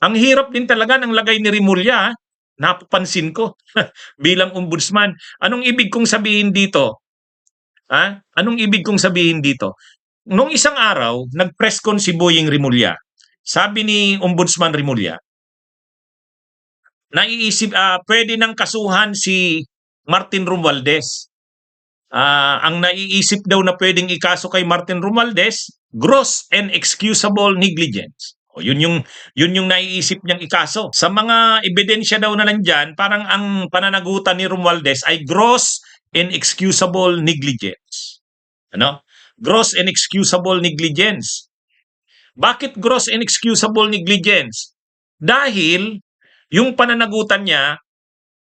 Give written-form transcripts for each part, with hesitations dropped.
Ang hirap din talaga ng lagay ni Rimulya, napapansin ko bilang ombudsman. Anong ibig kong sabihin dito? Anong ibig kong sabihin dito? Nung isang araw, nag-press con si Boying Rimulya. Sabi ni Ombudsman Rimulya, pwede nang kasuhan si Martin Romualdez. Ang naiisip daw na pwedeng ikaso kay Martin Romualdez, gross and excusable negligence. Yun yung naiisip niyang ikaso. Sa mga ebidensya daw na nandyan, parang ang pananagutan ni Romualdez ay gross and excusable negligence. Ano? Gross and excusable negligence. Bakit gross and excusable negligence? Dahil yung pananagutan niya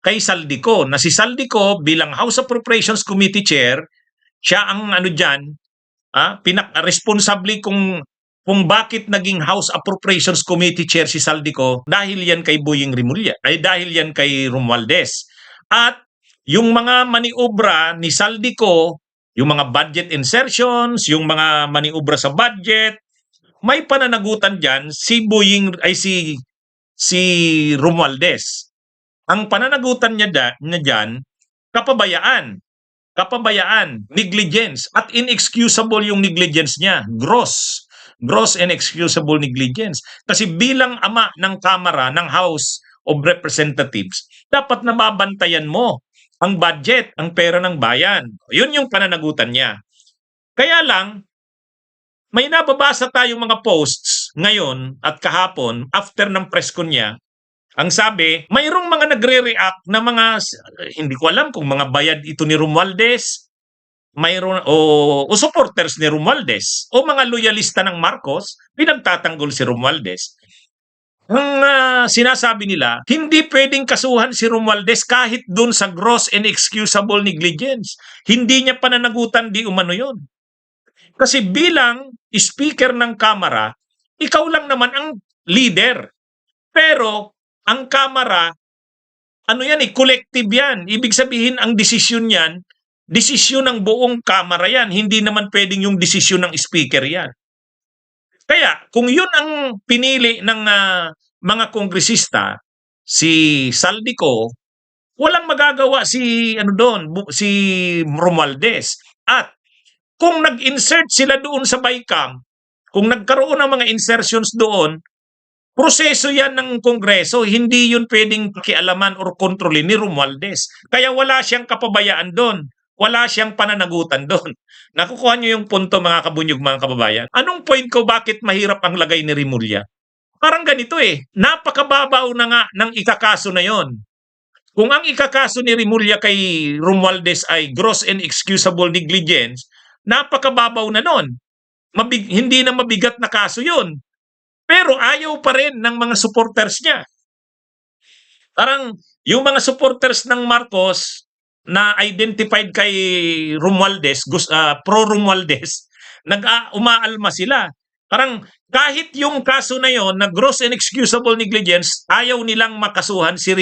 kay Saldico, na si Saldico bilang House Appropriations Committee Chair, siya ang responsable kung bakit naging House Appropriations Committee Chair si Saldico, dahil yan kay Boying Rimulya, ay dahil yan kay Romualdez. At yung mga maniobra ni Saldico, yung mga budget insertions, yung mga maniobra sa budget, may pananagutan diyan si Romualdez. Ang pananagutan niya diyan, kapabayaan, negligence, at inexcusable yung negligence niya, gross and excusable negligence. Kasi bilang ama ng Kamara, ng House of Representatives, dapat nababantayan mo ang budget, ang pera ng bayan. Yun yung pananagutan niya. Kaya lang, may nababasa tayong mga posts ngayon at kahapon after ng press con niya. Ang sabi, mayroong mga nagre-react na mga, hindi ko alam kung mga bayad ito ni Romualdez, mayroon o supporters ni Romualdez o mga loyalista ng Marcos, pinagtatanggol si Romualdez. Ang sinasabi nila, hindi pwedeng kasuhan si Romualdez kahit dun sa gross and excusable negligence. Hindi niya pananagutan di umano yun. Kasi bilang speaker ng Kamara, ikaw lang naman ang leader. Pero ang Kamara, collective yan. Ibig sabihin, ang desisyon yan, desisyon ng buong Kamara yan. Hindi naman pwedeng yung desisyon ng speaker yan. Kaya, kung yun ang pinili ng mga kongresista, si Saldico, walang magagawa si Romualdez. At kung nag-insert sila doon sa BICAM, kung nagkaroon ng mga insertions doon, proseso yan ng Kongreso, hindi yun pwedeng pakialaman or kontrolin ni Romualdez. Kaya wala siyang kapabayaan doon. Wala siyang pananagutan doon. Nakukuha niyo yung punto, mga kabunyog, mga kababayan. Anong point ko bakit mahirap ang lagay ni Rimulya? Parang ganito napakababaw na nga ng ikakaso na yon. Kung ang ikakaso ni Rimulya kay Romualdez ay gross and excusable negligence, napakababaw na nun. Hindi na mabigat na kaso yun. Pero ayaw pa rin ng mga supporters niya. Parang yung mga supporters ng Marcos na identified kay Romualdez, pro-Romualdez, umaalma sila. Parang kahit yung kaso na yon na gross and excusable negligence, ayaw nilang makasuhan si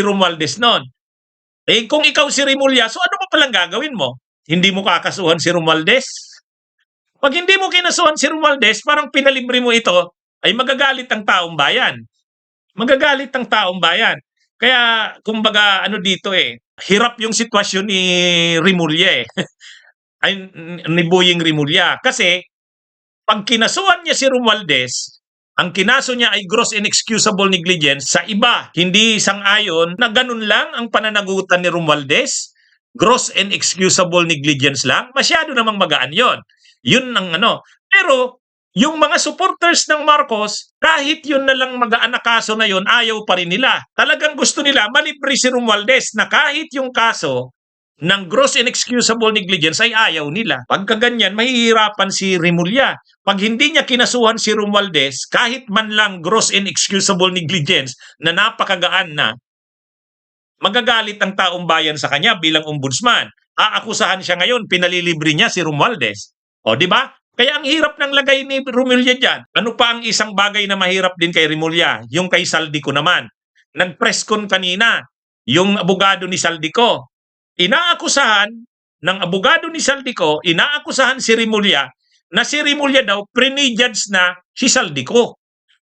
Romualdez noon. Kung ikaw si Rimulya, so ano pa palang gagawin mo? Hindi mo kakasuhan si Romualdez? Pag hindi mo kinasuhan si Romualdez, parang pinalibre mo ito, ay magagalit ang taong bayan. Magagalit ang taong bayan. Kaya, kumbaga, hirap yung sitwasyon ni Rimulya ni Boying Rimulya. Kasi, pag kinasuhan niya si Romualdez, ang kinaso niya ay gross and excusable negligence. Sa iba, hindi sang-ayon na ganun lang ang pananagutan ni Romualdez, gross and excusable negligence lang. Masyado namang magaan yon. Yun ang Pero, yung mga supporters ng Marcos, kahit yun na lang magaan na kaso na yun, ayaw pa rin nila. Talagang gusto nila malibre si Romualdez na kahit yung kaso ng gross and excusable negligence ay ayaw nila. Pagka ganyan, mahihirapan si Rimulya. Pag hindi niya kinasuhan si Romualdez, kahit man lang gross and excusable negligence na napakagaan na, magagalit ang taong bayan sa kanya bilang ombudsman. Aakusahan siya ngayon, pinalilibre niya si Romualdez. O, di ba? Kaya ang hirap ng lagay ni Rimulya dyan. Ano pa ang isang bagay na mahirap din kay Rimulya? Yung kay Saldico naman. Nag-press con kanina, yung abogado ni Saldico. Inaakusahan ng abogado ni Saldico, inaakusahan si Rimulya na si Rimulya daw pre-judge na si Saldico.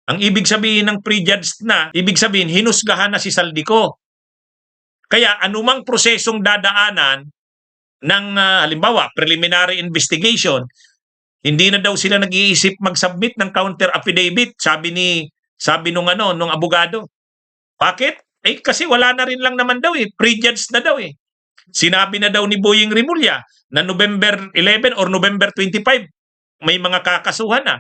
Ang ibig sabihin ng prejudged na, ibig sabihin hinusgahan na si Saldico. Kaya anumang prosesong dadaanan ng halimbawa preliminary investigation, hindi na daw sila nag-iisip mag-submit ng counter affidavit, sabi nung abogado. Bakit? Kasi wala na rin lang naman daw prejudged na daw. Sinabi na daw ni Boying Rimulya na November 11 or November 25 may mga kakasuhan na.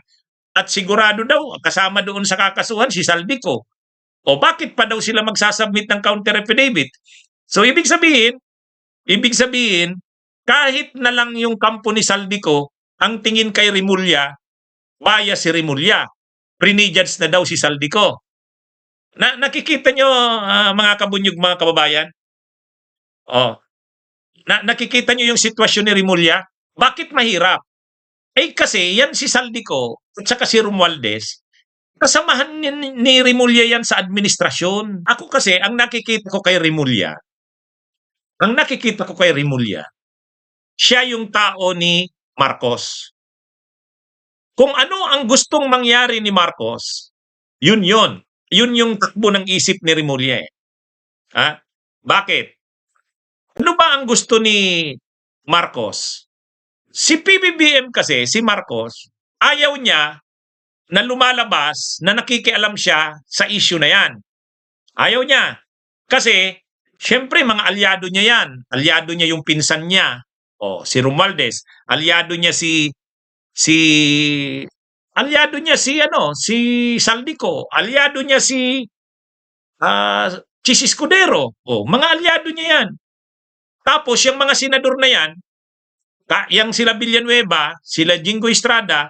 At sigurado daw kasama doon sa kakasuhan si Saldico. O bakit pa daw sila magsasubmit ng counter affidavit? So ibig sabihin kahit na lang yung kampo ni Saldico ang tingin kay Rimulya, bias si Rimulya. Prejudged na daw si Saldico. Nakikita nyo mga kabunyog, mga kababayan? Nakikita nyo yung sitwasyon ni Rimulya? Bakit mahirap? Kasi yan si Saldico at saka si Romualdez, kasamahan ni Rimulya yan sa administrasyon. Ako kasi, ang nakikita ko kay Rimulya, siya yung tao ni Marcos. Kung ano ang gustong mangyari ni Marcos, yun yun. Yun yung takbo ng isip ni Rimulya. Bakit? Ano ba ang gusto ni Marcos? Si PBBM kasi, si Marcos, ayaw niya na lumalabas na nakikialam siya sa issue na yan. Ayaw niya. Kasi, syempre, mga alyado niya yan. Alyado niya yung pinsan niya. Si Romualdez. Alyado niya si Saldico. Alyado niya si Chis Escudero. Mga alyado niya yan. Tapos, yung mga senador na yan, yang sila Villanueva, sila Jingo Estrada,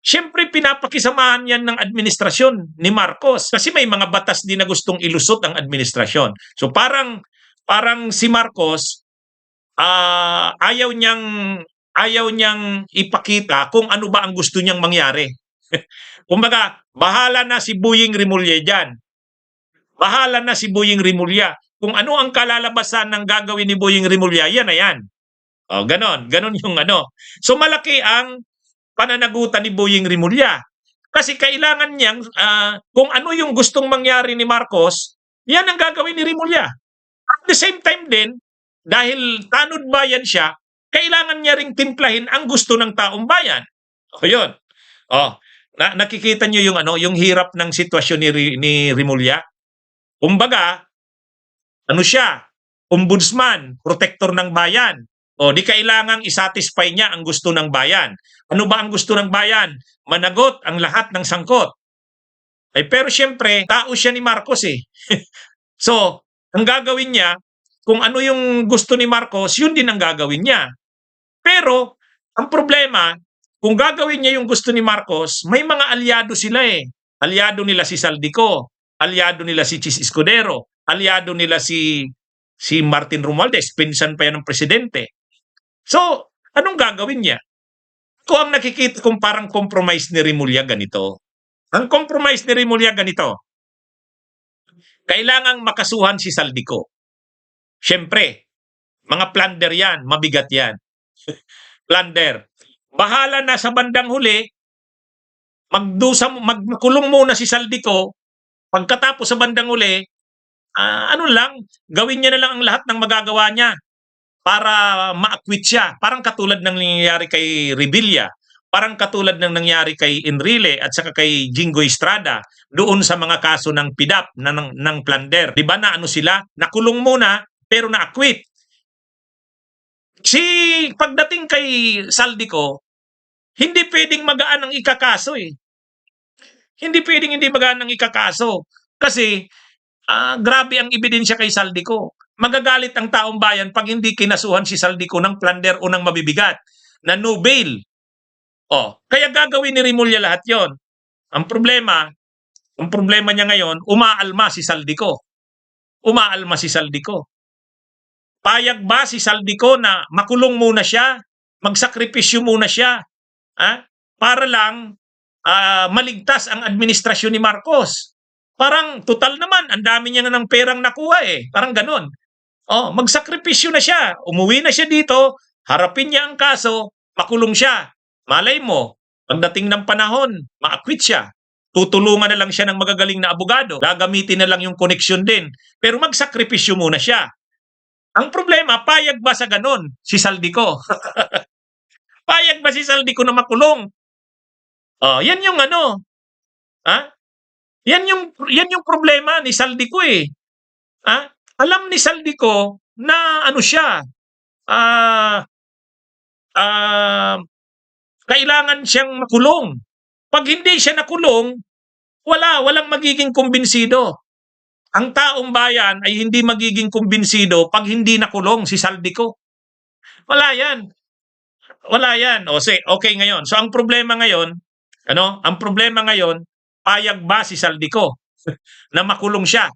syempre pinapakisamahan yan ng administrasyon ni Marcos. Kasi may mga batas din na gustong ilusot ang administrasyon. So parang si Marcos, ayaw niyang ipakita kung ano ba ang gusto niyang mangyari. Kumbaga, bahala na si Boying Rimulya dyan. Bahala na si Boying Rimulya. Kung ano ang kalalabasan ng gagawin ni Boying Rimulya, yan na yan. Ganon yung ano. So malaki ang pananagutan ni Boying Rimulya. Kasi kailangan niyang, kung ano yung gustong mangyari ni Marcos, yan ang gagawin ni Rimulya. At the same time din, dahil tanod bayan siya, kailangan niya ring timplahin ang gusto ng taong bayan. Yun. Nakikita niyo yung hirap ng sitwasyon ni Rimulya. Kumbaga, ano siya? Ombudsman, protector ng bayan. Di kailangang isatisfy niya ang gusto ng bayan. Ano ba ang gusto ng bayan? Managot ang lahat ng sangkot. Pero siyempre, tao siya ni Marcos . So, ang gagawin niya, kung ano yung gusto ni Marcos, yun din ang gagawin niya. Pero, ang problema, kung gagawin niya yung gusto ni Marcos, may mga alyado sila . Alyado nila si Saldico, alyado nila si Chis Escudero, alyado nila si Martin Romualdez, pinsan pa yan ng presidente. So, anong gagawin niya? Kung ang nakikita kong parang compromise ni Rimulya ganito. Ang compromise ni Rimulya ganito. Kailangang makasuhan si Saldico. Siyempre, mga plunder yan, mabigat yan. Plunder. Bahala na sa bandang huli, magkulong muna si Saldico. Pagkatapos sa bandang huli, gawin niya na lang ang lahat ng magagawa niya para ma-acquit siya. Parang katulad ng nangyayari kay Revilla, parang katulad ng nangyari kay Enrile at saka kay Jingo Estrada doon sa mga kaso ng PIDAP ng plunder. Di ba na sila? Nakulong muna pero na-acquit. Pagdating kay Saldico, hindi pwedeng magaan ang ikakaso . Hindi pwedeng hindi magaan ang ikakaso. Kasi grabe ang ebidensya kay Saldico. Magagalit ang taong bayan pag hindi kinasuhan si Saldico ng plunder o ng mabibigat na no bail. Kaya gagawin ni Rimulya lahat yon. Ang problema niya ngayon, umaalma si Saldico. Payag ba si Saldico na makulong muna siya, magsakripisyo muna siya, para lang maligtas ang administrasyon ni Marcos? Parang total naman, ang dami niya ng perang nakuha . Parang ganon. Magsakripisyo na siya, umuwi na siya dito, harapin niya ang kaso, makulong siya. Malay mo, pagdating ng panahon, ma-acquit siya. tutulungan na lang siya ng magagaling na abogado, gagamitin na lang yung koneksyon din, pero magsakripisyo muna siya. Ang problema, payag ba sa ganon si Saldico? Payag ba si Saldico na makulong? Oh, yan yung ano, ha? Yan yung problema ni Saldico eh. Ha? Alam ni Saldico na ano siya, ah ah kailangan siyang makulong. Pag hindi siya nakulong, walang magiging kumbinsido. Ang taong bayan ay hindi magiging kumbinsido pag hindi nakulong si Saldico. Wala yan. Wala yan. O say, okay ngayon. So ang problema ngayon, ang problema ngayon, payag ba si Saldico na makulong siya?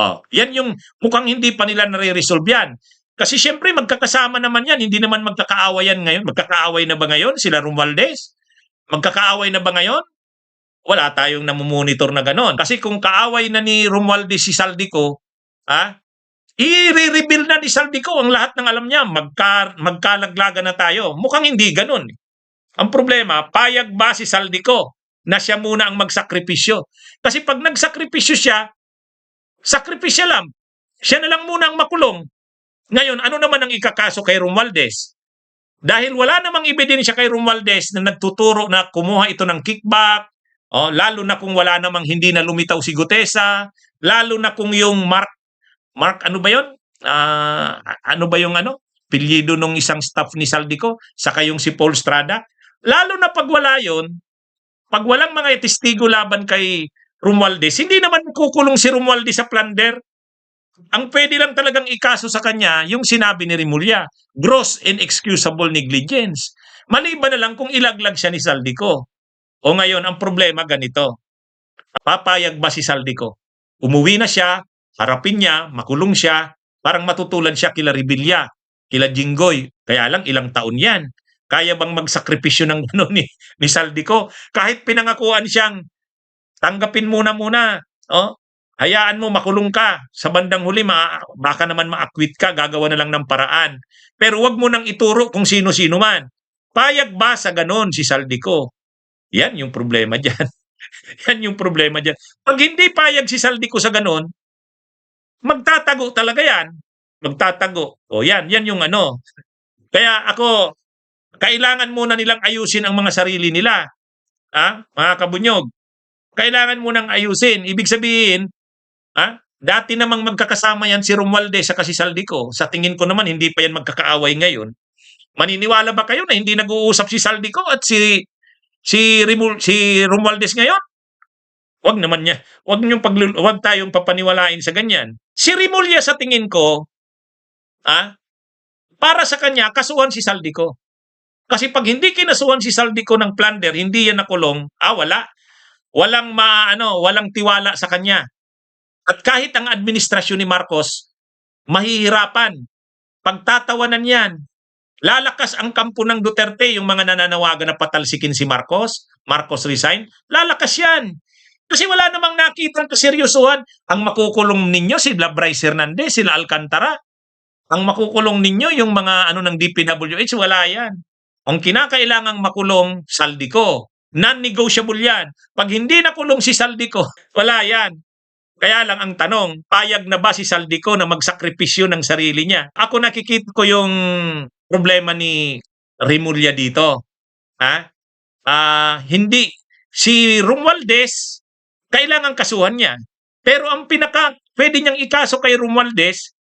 Oh, yan yung mukhang hindi pa nila nare-resolve yan. Kasi siyempre magkakasama naman yan, hindi naman magkakaaway yan ngayon. Magkakaaway na ba ngayon sila Romualdez? Magkakaaway na ba ngayon? Wala tayong namumonitor na ganon. Kasi kung kaaway na ni Romualdez si Saldico, i-reveal na ni Saldico ang lahat ng alam niya, magkalaglagan na tayo. Mukhang hindi ganon. Ang problema, payag ba si Saldico na siya muna ang magsakripisyo? Kasi pag nagsakripisyo siya, sakripisyo lang. Siya na lang muna ang makulong. Ngayon, ano naman ang ikakaso kay Romualdez? Dahil wala namang ebidensya kay Romualdez na nagtuturo na kumuha ito ng kickback, lalo na kung wala namang hindi na lumitaw si Gutesa, lalo na kung yung Mark ano ba yun? Ano ba yung apelyido nung isang staff ni Saldico, saka yung si Paul Strada. Lalo na pag wala yun, pag walang mga testigo laban kay Romualdez, hindi naman kukulong si Romualdez sa plunder. Ang pwede lang talagang ikaso sa kanya, yung sinabi ni Remulla, gross inexcusable negligence. Maliban na lang kung ilaglag siya ni Saldico. O ngayon, ang problema ganito. Papayag ba si Saldico? Umuwi na siya, harapin niya, makulong siya, parang matutulan siya kila Revilla, kila Jinggoy. Kaya lang ilang taon yan. Kaya bang magsakripisyo ng ni Saldico? Kahit pinangakuan siyang tanggapin muna, hayaan mo makulong ka. Sa bandang huli, baka naman ma-acquit ka, gagawa na lang ng paraan. Pero wag mo nang ituro kung sino-sino man. Payag ba sa ganon si Saldico? Yan yung problema dyan. Yan yung problema dyan. Pag hindi payag si Saldico sa ganon, magtatago talaga yan. Magtatago. O yan yung Kaya ako, kailangan muna nilang ayusin ang mga sarili nila. Mga kabunyog. Kailangan munang ayusin. Ibig sabihin, dati namang magkakasama yan si Romualdez sa si Saldico. Sa tingin ko naman, hindi pa yan magkakaaway ngayon. Maniniwala ba kayo na hindi nag-uusap si Saldico at si Romualdez ngayon? Wag naman niya. Wag tayong papaniwalain sa ganyan. Si Remulla sa tingin ko, para sa kanya, kasuhan si Saldico. Kasi pag hindi kinasuhan si Saldico ng plunder, hindi yan nakulong, wala. Walang tiwala sa kanya. At kahit ang administrasyon ni Marcos, mahihirapan. Pagtatawanan yan. Lalakas ang kampo ng Duterte, yung mga nananawagan na patalsikin si Marcos resign, lalakas yan. Kasi wala namang nakita ng kaseryosohan. Ang makukulong ninyo si Bryce Hernandez, sila Alcantara. Ang makukulong ninyo yung mga ng DPWH, wala yan. Ang kinakailangang makulong, Saldico. Non-negotiable yan. Pag hindi nakulong si Saldico, wala yan. Kaya lang ang tanong, payag na ba si Saldico na magsakripisyo ng sarili niya? Ako nakikita ko yung problema ni Remulla dito. Hindi. Si Romualdez, kailangan kasuhan niya. Pero ang pwede niyang ikaso kay Romualdez,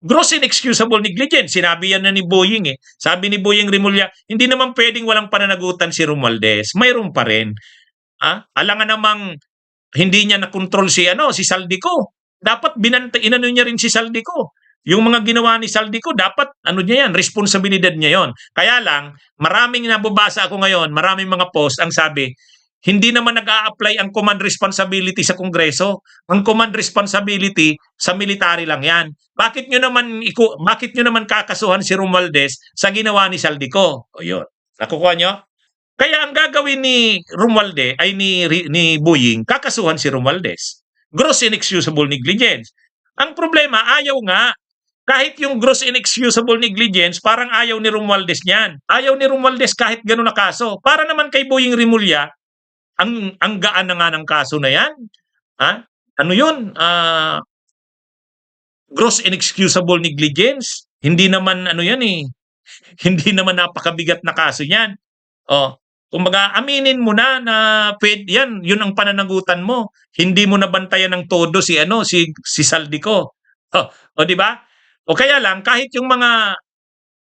gross inexcusable negligence. Sinabi yan na ni Boying eh. Sabi ni Boying Remulla, hindi naman pwedeng walang pananagutan si Romualdez. Mayroon pa rin. Alangan namang hindi niya nakontrol si Saldico. Dapat inano niya rin si Saldico. Yung mga ginawa ni Saldico, dapat niya yan, responsibilidad niya yon. Kaya lang, maraming nababasa ako ngayon, maraming mga post ang sabi, hindi naman nag-a-apply ang command responsibility sa Kongreso. Ang command responsibility sa military lang yan. Bakit nyo naman kakasuhan si Romualdez sa ginawa ni Saldico? O yun, nakukuha nyo? Kaya ang gagawin ni Romualdez ay ni Boying, kakasuhan si Romualdez. Gross inexcusable negligence. Ang problema, ayaw nga. Kahit yung gross inexcusable negligence, parang ayaw ni Romualdez niyan. Ayaw ni Romualdez kahit gano'n na kaso. Para naman kay Boying Remulla, Ang gaan na nga ng kaso na 'yan, ha? Ano 'yun, gross inexcusable negligence. Hindi naman ano 'yan, eh, hindi naman napakabigat na kaso niyan. Oh, kumbaga aminin mo na yan, yun ang pananagutan mo. Hindi mo nabantayan ng todo si ano, si Saldico. Oh, o 'di ba? O kaya lang kahit yung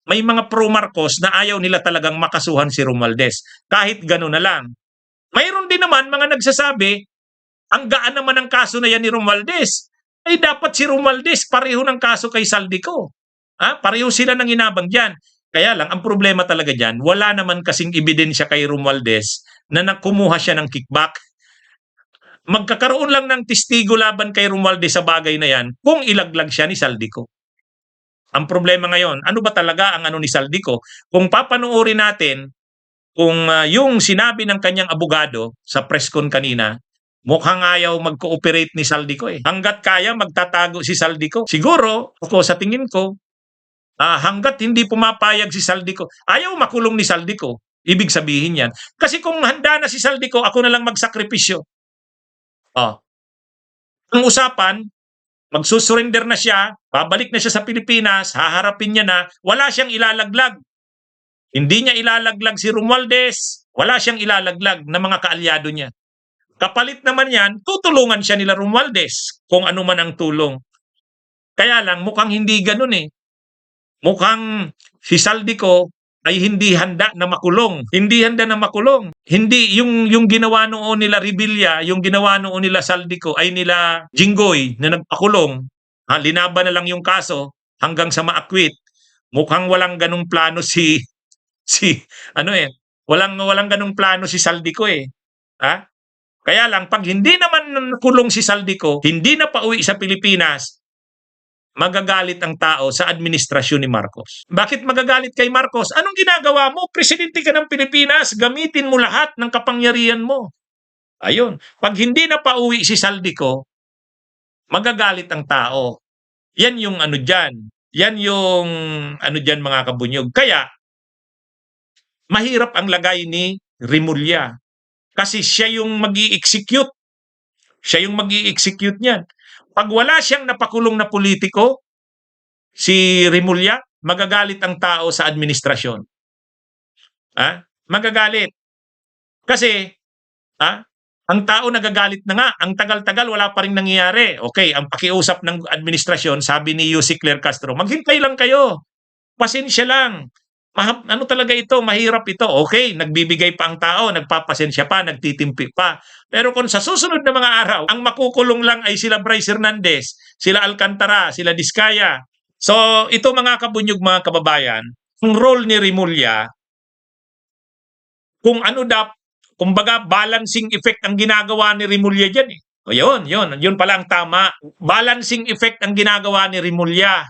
may mga pro Marcos na ayaw nila talagang makasuhan si Romualdez. Kahit gano'n na lang. Mayroon din naman mga nagsasabi, ang gaan naman ng kaso na yan ni Romualdez. Ay dapat si Romualdez pareho ng kaso kay Saldico. Pareho sila ng inabang diyan. Kaya lang, ang problema talaga dyan, wala naman kasing ebidensya kay Romualdez na nakumuha siya ng kickback. Magkakaroon lang ng testigo laban kay Romualdez sa bagay na yan kung ilaglag siya ni Saldico. Ang problema ngayon, ano ba talaga ang ano ni Saldico? Kung papanoorin natin, kung yung sinabi ng kanyang abogado sa press con kanina, mukhang ayaw mag-cooperate ni Saldico eh. Hanggat kaya, magtatago si Saldico. Siguro, ako sa tingin ko, hanggat hindi pumapayag si Saldico, ayaw makulong ni Saldico. Ibig sabihin yan. Kasi kung handa na si Saldico, ako na lang magsakripisyo. Ang usapan, magsusurrender na siya, babalik na siya sa Pilipinas, haharapin niya na, wala siyang ilalaglag. Hindi niya ilalaglag si Romualdez, wala siyang ilalaglag na mga kaalyado niya. Kapalit naman yan, tutulungan siya nila Romualdez kung ano man ang tulong. Kaya lang, mukhang hindi ganun eh. Mukhang si Saldico ay hindi handa na makulong. Hindi handa na makulong. Hindi yung ginawa noon nila Revilla, yung ginawa noon nila Saldico ay nila Jinggoy na nagpakulong. Linaban na lang yung kaso hanggang sa ma-acquit. Mukhang walang ganung plano si ano eh, walang ganung plano si Saldico eh. Kaya lang pag hindi naman nakulong si Saldico, hindi na pauwi sa Pilipinas, magagalit ang tao sa administrasyon ni Marcos. Bakit magagalit kay Marcos? Anong ginagawa mo? Presidente ka ng Pilipinas, gamitin mo lahat ng kapangyarihan mo. Ayun. Pag hindi na pauwi si Saldico, magagalit ang tao. Yan yung ano dyan. Yan yung ano dyan mga kabunyog. Kaya, mahirap ang lagay ni Remulla. Kasi siya yung mag-i-execute. Siya yung mag-i-execute niyan. Pag wala siyang napakulong na politiko, si Remulla, magagalit ang tao sa administrasyon. Magagalit. Kasi, ang tao nagagalit na nga, ang tagal-tagal wala pa rin nangyayari. Okay, ang pakiusap ng administrasyon, sabi ni Yussi Claire Castro, maghintay lang kayo. Pasensya lang. Ano talaga ito? Mahirap ito. Okay, nagbibigay pa ang tao, nagpapasensya pa, nagtitimpi pa. Pero kung sa susunod na mga araw, ang makukulong lang ay sila Bryce Hernandez, sila Alcantara, sila Diskaya. So, ito mga kabunyog, mga kababayan, ang role ni Remulla, kung ano kumbaga balancing effect ang ginagawa ni Remulla dyan eh. O yun pala ang tama. Balancing effect ang ginagawa ni Remulla.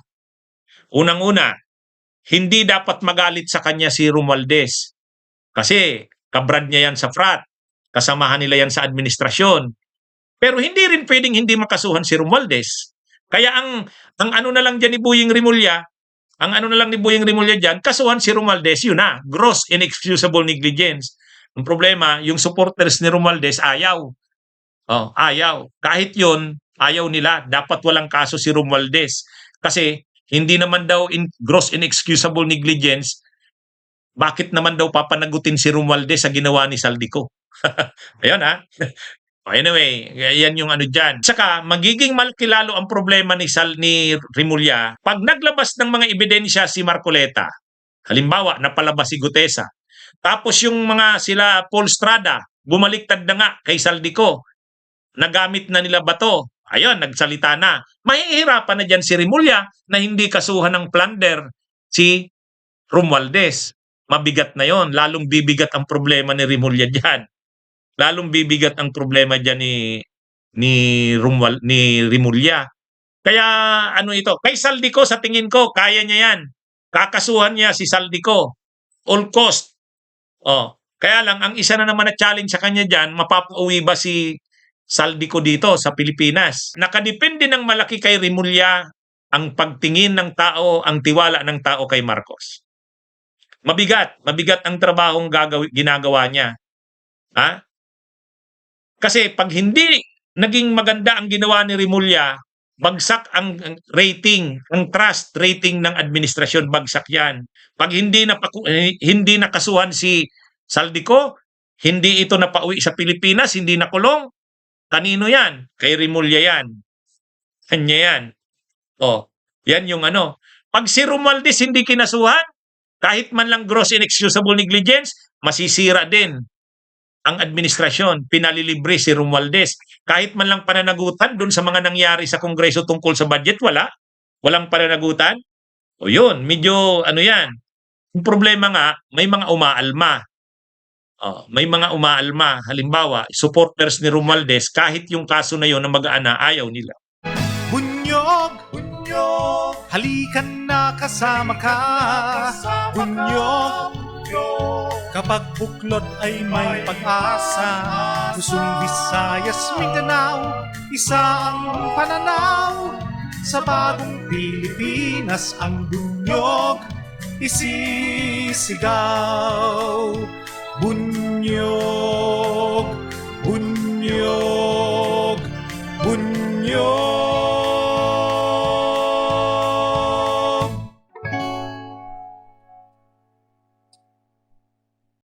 Unang-una, hindi dapat magalit sa kanya si Romualdez. Kasi kabrad niya yan sa frat. Kasamahan nila yan sa administrasyon. Pero hindi rin pwedeng hindi makasuhan si Romualdez. Kaya ang ano na lang dyan ni Boying Remulla, ang ano na lang ni Boying Remulla dyan, kasuhan si Romualdez, yun na, gross inexcusable negligence. Ang problema, yung supporters ni Romualdez ayaw. Ayaw. Kahit yun, ayaw nila. Dapat walang kaso si Romualdez. Kasi hindi naman daw gross inexcusable negligence, bakit naman daw papanagutin si Romualdez sa ginawa ni Saldico? Ayun Anyway, yan yung ano dyan. Saka, magiging malkilalo ang problema ni Remulla pag naglabas ng mga ebidensya si Marcoleta. Halimbawa, napalabas si Gutesa. Tapos yung mga sila Paul Strada, bumaliktad na nga kay Saldico. Nagamit na nila bato. Ayun, nagsalita na. Mahihirapan na dyan si Remulla na hindi kasuhan ng plunder si Romualdez. Mabigat na yon, lalong bibigat ang problema ni Remulla dyan. Lalong bibigat ang problema dyan ni Remulla. Kaya ano ito, kay Saldico sa tingin ko, kaya niya yan. Kakasuhan niya si Saldico. All cost. Kaya lang, ang isa na naman na challenge sa kanya dyan, mapapauwi ba si Saldico dito sa Pilipinas? Nakadepende ng malaki kay Remulla ang pagtingin ng tao, ang tiwala ng tao kay Marcos. Mabigat ang trabahong ginagawa niya. Kasi pag hindi naging maganda ang ginawa ni Rimulya, bagsak ang rating, ang trust rating ng administrasyon, bagsak yan. Pag hindi nakasuhan si Saldico, hindi ito napauwi sa Pilipinas, hindi nakulong, kanino yan? Kay Rimulya yan. Kanya yan. Oh, yan yung ano. Pag si Romualdez hindi kinasuhan, kahit man lang gross inexcusable negligence, masisira din ang administrasyon. Pinalilibre si Romualdez. Kahit man lang pananagutan dun sa mga nangyari sa Kongreso tungkol sa budget, wala. Walang pananagutan. O yun, medyo ano yan. Yung problema nga, may mga umaalma. May mga umaalma. Halimbawa, supporters ni Romualdez, kahit yung kaso na yun na mag-aana, ayaw nila. Bunyog, bunyog, halikan na kasama ka. Bunyog, kapag buklod ay may pag-asa. Luzon, Visayas, Mindanao, isa ang pananaw. Sa bagong Pilipinas ang bunyog isisigaw.